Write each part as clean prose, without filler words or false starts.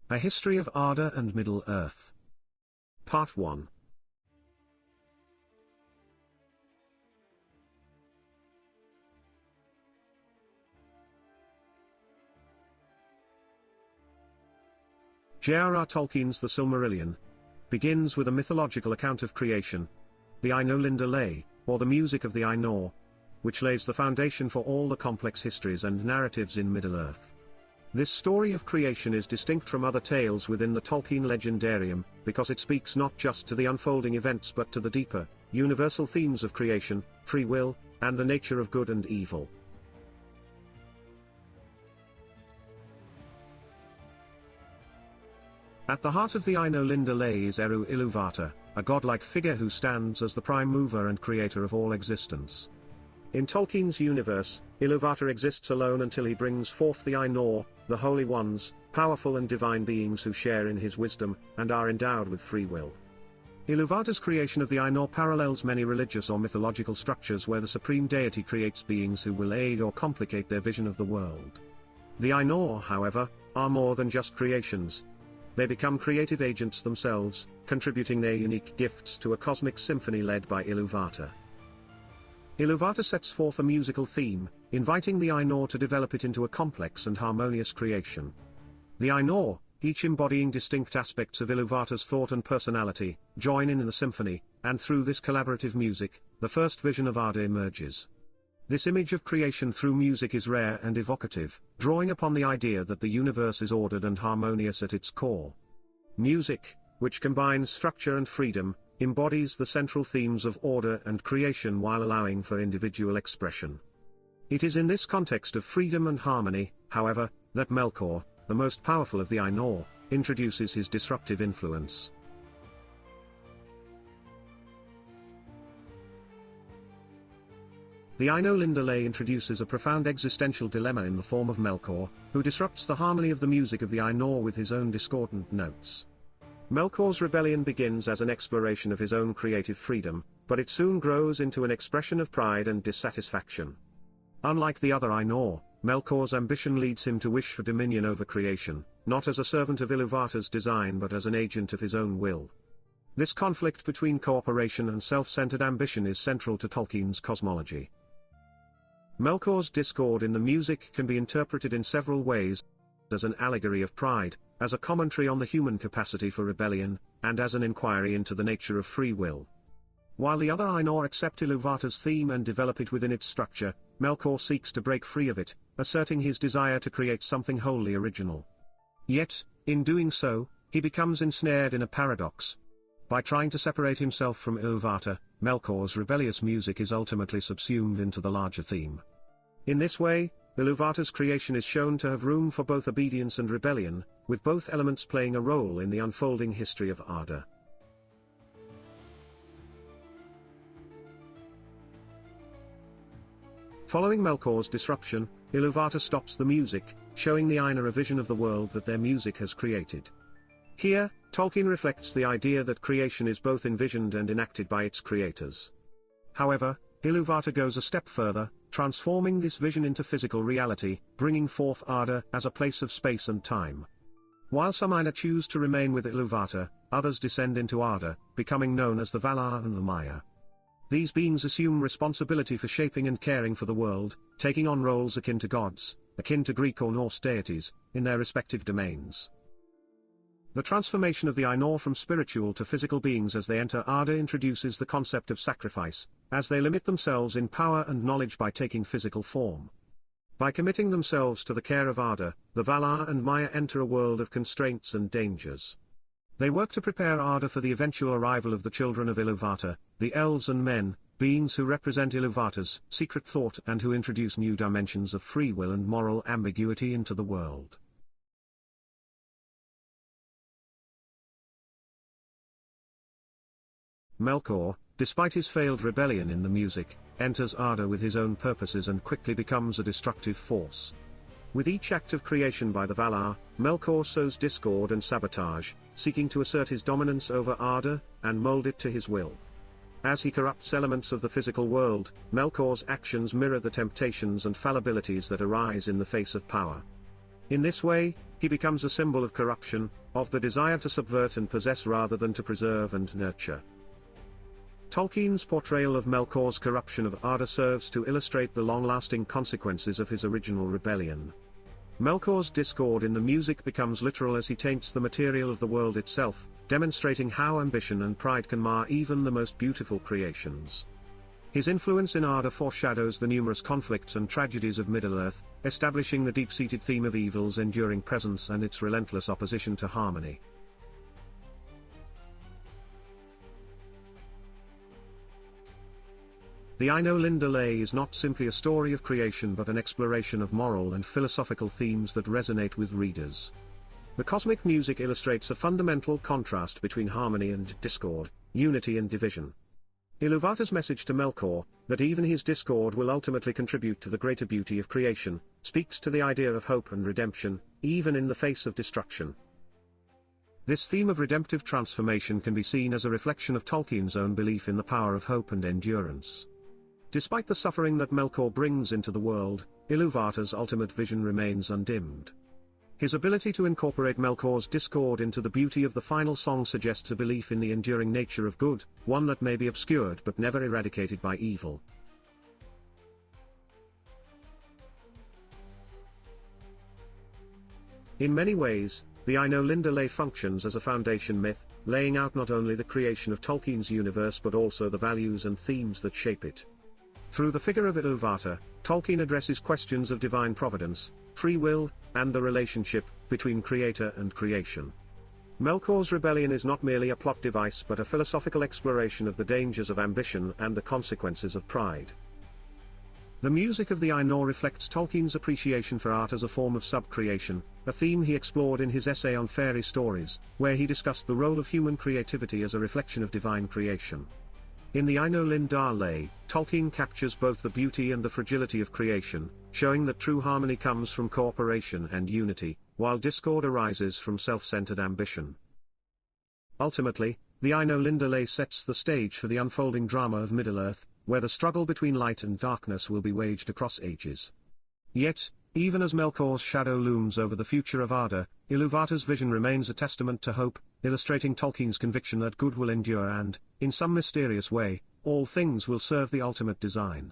A History of Arda and Middle-earth. Part 1. J.R.R. Tolkien's The Silmarillion begins with a mythological account of creation, the Ainulindalë lay, or the music of the Ainur, which lays the foundation for all the complex histories and narratives in Middle-earth. This story of creation is distinct from other tales within the Tolkien legendarium, because it speaks not just to the unfolding events but to the deeper, universal themes of creation, free will, and the nature of good and evil. At the heart of the Ainulindalë lay is Eru Ilúvatar, a godlike figure who stands as the prime mover and creator of all existence. In Tolkien's universe, Ilúvatar exists alone until he brings forth the Ainur, the Holy Ones, powerful and divine beings who share in his wisdom, and are endowed with free will. Ilúvatar's creation of the Ainur parallels many religious or mythological structures where the supreme deity creates beings who will aid or complicate their vision of the world. The Ainur, however, are more than just creations. They become creative agents themselves, contributing their unique gifts to a cosmic symphony led by Ilúvatar. Ilúvatar sets forth a musical theme, inviting the Ainur to develop it into a complex and harmonious creation. The Ainur, each embodying distinct aspects of Ilúvatar's thought and personality, join in the symphony, and through this collaborative music, the first vision of Arda emerges. This image of creation through music is rare and evocative, drawing upon the idea that the universe is ordered and harmonious at its core. Music, which combines structure and freedom, embodies the central themes of order and creation while allowing for individual expression. It is in this context of freedom and harmony, however, that Melkor, the most powerful of the Ainur, introduces his disruptive influence. The Ainulindalë lay introduces a profound existential dilemma in the form of Melkor, who disrupts the harmony of the music of the Ainur with his own discordant notes. Melkor's rebellion begins as an exploration of his own creative freedom, but it soon grows into an expression of pride and dissatisfaction. Unlike the other Ainur, Melkor's ambition leads him to wish for dominion over creation, not as a servant of Ilúvatar's design but as an agent of his own will. This conflict between cooperation and self-centered ambition is central to Tolkien's cosmology. Melkor's discord in the music can be interpreted in several ways: as an allegory of pride, as a commentary on the human capacity for rebellion, and as an inquiry into the nature of free will. While the other Ainur accept Ilúvatar's theme and develop it within its structure, Melkor seeks to break free of it, asserting his desire to create something wholly original. Yet, in doing so, he becomes ensnared in a paradox. By trying to separate himself from Ilúvatar, Melkor's rebellious music is ultimately subsumed into the larger theme. In this way, Ilúvatar's creation is shown to have room for both obedience and rebellion, with both elements playing a role in the unfolding history of Arda. Following Melkor's disruption, Ilúvatar stops the music, showing the Ainur a vision of the world that their music has created. Here, Tolkien reflects the idea that creation is both envisioned and enacted by its creators. However, Ilúvatar goes a step further, transforming this vision into physical reality, bringing forth Arda as a place of space and time. While some Ainur choose to remain with Ilúvatar, others descend into Arda, becoming known as the Valar and the Maiar. These beings assume responsibility for shaping and caring for the world, taking on roles akin to gods, akin to Greek or Norse deities, in their respective domains. The transformation of the Ainur from spiritual to physical beings as they enter Arda introduces the concept of sacrifice, as they limit themselves in power and knowledge by taking physical form. By committing themselves to the care of Arda, the Valar and Maiar enter a world of constraints and dangers. They work to prepare Arda for the eventual arrival of the children of Ilúvatar, the elves and men, beings who represent Ilúvatar's secret thought and who introduce new dimensions of free will and moral ambiguity into the world. Melkor, despite his failed rebellion in the music, enters Arda with his own purposes and quickly becomes a destructive force. With each act of creation by the Valar, Melkor sows discord and sabotage, seeking to assert his dominance over Arda, and mold it to his will. As he corrupts elements of the physical world, Melkor's actions mirror the temptations and fallibilities that arise in the face of power. In this way, he becomes a symbol of corruption, of the desire to subvert and possess rather than to preserve and nurture. Tolkien's portrayal of Melkor's corruption of Arda serves to illustrate the long-lasting consequences of his original rebellion. Melkor's discord in the music becomes literal as he taints the material of the world itself, demonstrating how ambition and pride can mar even the most beautiful creations. His influence in Arda foreshadows the numerous conflicts and tragedies of Middle-earth, establishing the deep-seated theme of evil's enduring presence and its relentless opposition to harmony. The Ainulindalë Lay is not simply a story of creation but an exploration of moral and philosophical themes that resonate with readers. The cosmic music illustrates a fundamental contrast between harmony and discord, unity and division. Iluvatar's message to Melkor, that even his discord will ultimately contribute to the greater beauty of creation, speaks to the idea of hope and redemption, even in the face of destruction. This theme of redemptive transformation can be seen as a reflection of Tolkien's own belief in the power of hope and endurance. Despite the suffering that Melkor brings into the world, Iluvatar's ultimate vision remains undimmed. His ability to incorporate Melkor's discord into the beauty of the final song suggests a belief in the enduring nature of good, one that may be obscured but never eradicated by evil. In many ways, the Ainulindalë Lay functions as a foundation myth, laying out not only the creation of Tolkien's universe but also the values and themes that shape it. Through the figure of Iluvatar, Tolkien addresses questions of divine providence, free will, and the relationship between creator and creation. Melkor's rebellion is not merely a plot device but a philosophical exploration of the dangers of ambition and the consequences of pride. The music of the Ainur reflects Tolkien's appreciation for art as a form of sub-creation, a theme he explored in his essay on fairy stories, where he discussed the role of human creativity as a reflection of divine creation. In the Ainulindalë Lay, Tolkien captures both the beauty and the fragility of creation, showing that true harmony comes from cooperation and unity, while discord arises from self-centered ambition. Ultimately, the Ainulindalë Lay sets the stage for the unfolding drama of Middle-earth, where the struggle between light and darkness will be waged across ages. Yet, even as Melkor's shadow looms over the future of Arda, Iluvatar's vision remains a testament to hope, illustrating Tolkien's conviction that good will endure and, in some mysterious way, all things will serve the ultimate design.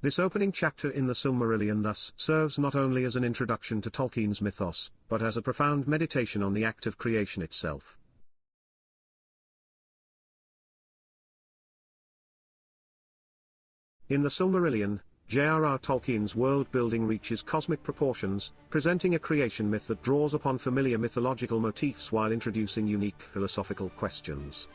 This opening chapter in the Silmarillion thus serves not only as an introduction to Tolkien's mythos, but as a profound meditation on the act of creation itself. In the Silmarillion, J.R.R. Tolkien's world-building reaches cosmic proportions, presenting a creation myth that draws upon familiar mythological motifs while introducing unique philosophical questions.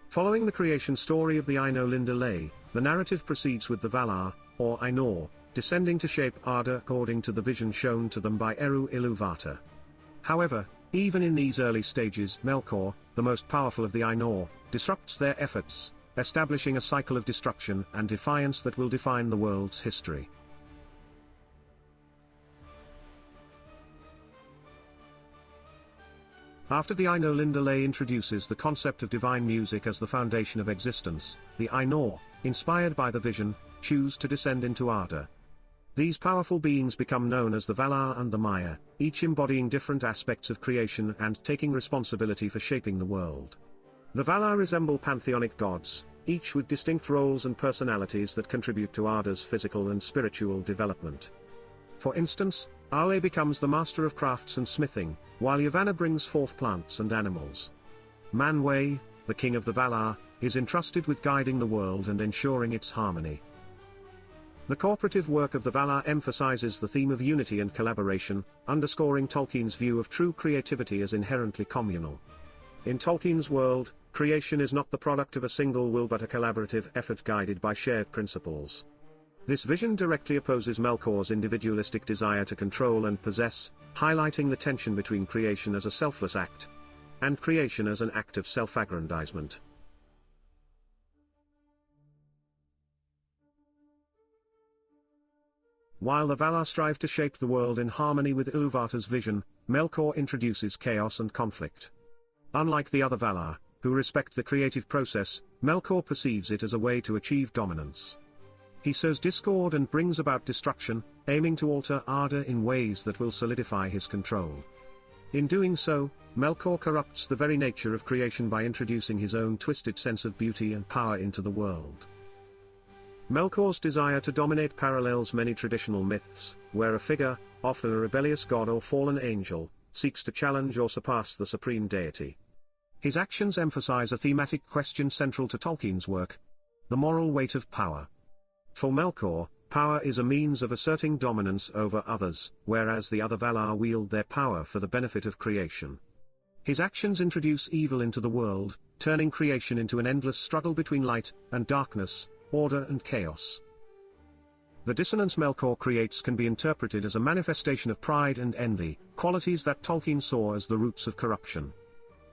Following the creation story of the Ainulindalë Lay, the narrative proceeds with the Valar, or Ainur, descending to shape Arda according to the vision shown to them by Eru Iluvatar. However, even in these early stages, Melkor, the most powerful of the Ainur, disrupts their efforts, establishing a cycle of destruction and defiance that will define the world's history. After the Ainulindalë Lay introduces the concept of divine music as the foundation of existence, the Ainur, inspired by the vision, choose to descend into Arda. These powerful beings become known as the Valar and the Maiar, each embodying different aspects of creation and taking responsibility for shaping the world. The Valar resemble pantheonic gods, each with distinct roles and personalities that contribute to Arda's physical and spiritual development. For instance, Ale becomes the master of crafts and smithing, while Yavanna brings forth plants and animals. Manwë, the king of the Valar, is entrusted with guiding the world and ensuring its harmony. The cooperative work of the Valar emphasizes the theme of unity and collaboration, underscoring Tolkien's view of true creativity as inherently communal. In Tolkien's world, creation is not the product of a single will but a collaborative effort guided by shared principles. This vision directly opposes Melkor's individualistic desire to control and possess, highlighting the tension between creation as a selfless act and creation as an act of self-aggrandizement. While the Valar strive to shape the world in harmony with Iluvatar's vision, Melkor introduces chaos and conflict. Unlike the other Valar, who respect the creative process, Melkor perceives it as a way to achieve dominance. He sows discord and brings about destruction, aiming to alter Arda in ways that will solidify his control. In doing so, Melkor corrupts the very nature of creation by introducing his own twisted sense of beauty and power into the world. Melkor's desire to dominate parallels many traditional myths, where a figure, often a rebellious god or fallen angel, seeks to challenge or surpass the supreme deity. His actions emphasize a thematic question central to Tolkien's work: the moral weight of power. For Melkor, power is a means of asserting dominance over others, whereas the other Valar wield their power for the benefit of creation. His actions introduce evil into the world, turning creation into an endless struggle between light and darkness, order and chaos. The dissonance Melkor creates can be interpreted as a manifestation of pride and envy, qualities that Tolkien saw as the roots of corruption.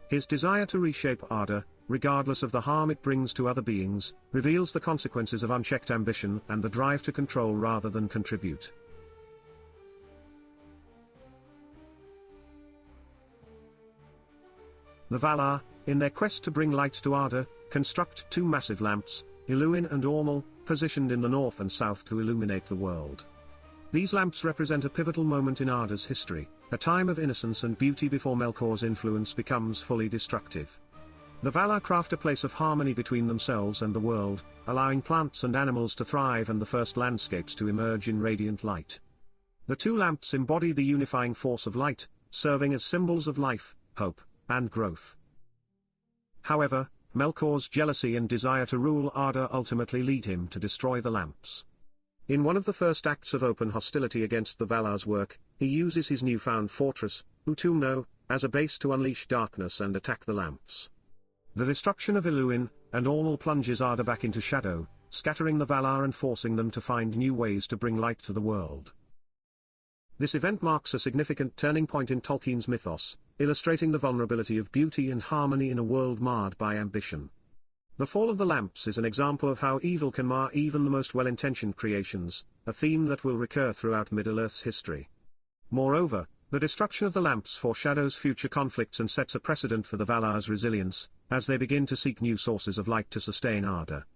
His desire to reshape Arda, regardless of the harm it brings to other beings, reveals the consequences of unchecked ambition and the drive to control rather than contribute. The Valar, in their quest to bring light to Arda, construct two massive lamps, Iluin and Ormul, positioned in the north and south to illuminate the world. These lamps represent a pivotal moment in Arda's history, a time of innocence and beauty before Melkor's influence becomes fully destructive. The Valar craft a place of harmony between themselves and the world, allowing plants and animals to thrive and the first landscapes to emerge in radiant light. The two lamps embody the unifying force of light, serving as symbols of life, hope, and growth. However, Melkor's jealousy and desire to rule Arda ultimately lead him to destroy the lamps. In one of the first acts of open hostility against the Valar's work, he uses his newfound fortress, Utumno, as a base to unleash darkness and attack the lamps. The destruction of Iluin and Ormul plunges Arda back into shadow, scattering the Valar and forcing them to find new ways to bring light to the world. This event marks a significant turning point in Tolkien's mythos, illustrating the vulnerability of beauty and harmony in a world marred by ambition. The fall of the lamps is an example of how evil can mar even the most well-intentioned creations, a theme that will recur throughout Middle-earth's history. Moreover, the destruction of the lamps foreshadows future conflicts and sets a precedent for the Valar's resilience, as they begin to seek new sources of light to sustain Arda.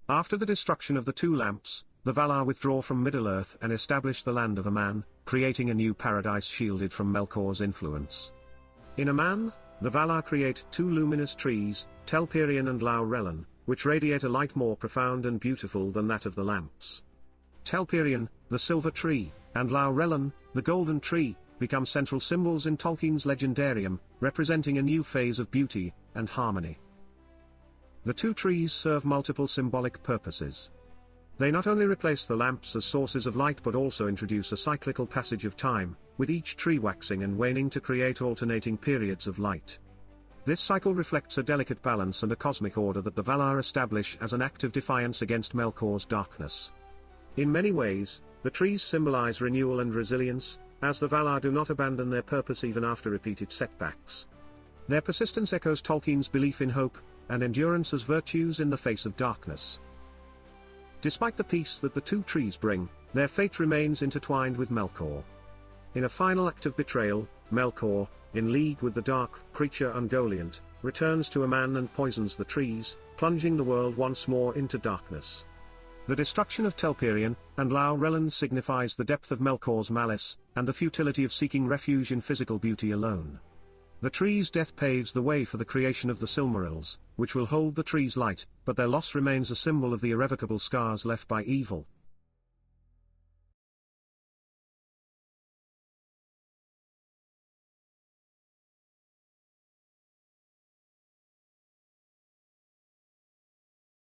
After the destruction of the two lamps, the Valar withdraw from Middle-earth and establish the Land of Aman, creating a new paradise shielded from Melkor's influence. In Aman, the Valar create two luminous trees, Telperion and Laurelin, which radiate a light more profound and beautiful than that of the lamps. Telperion, the silver tree, and Laurelin, the golden tree, become central symbols in Tolkien's legendarium, representing a new phase of beauty and harmony. The two trees serve multiple symbolic purposes. They not only replace the lamps as sources of light but also introduce a cyclical passage of time, with each tree waxing and waning to create alternating periods of light. This cycle reflects a delicate balance and a cosmic order that the Valar establish as an act of defiance against Melkor's darkness. In many ways, the trees symbolize renewal and resilience, as the Valar do not abandon their purpose even after repeated setbacks. Their persistence echoes Tolkien's belief in hope and endurance as virtues in the face of darkness. Despite the peace that the two trees bring, their fate remains intertwined with Melkor. In a final act of betrayal, Melkor, in league with the dark creature Ungoliant, returns to Aman and poisons the trees, plunging the world once more into darkness. The destruction of Telperion and Laurelin signifies the depth of Melkor's malice, and the futility of seeking refuge in physical beauty alone. The trees' death paves the way for the creation of the Silmarils, which will hold the trees' light, but their loss remains a symbol of the irrevocable scars left by evil,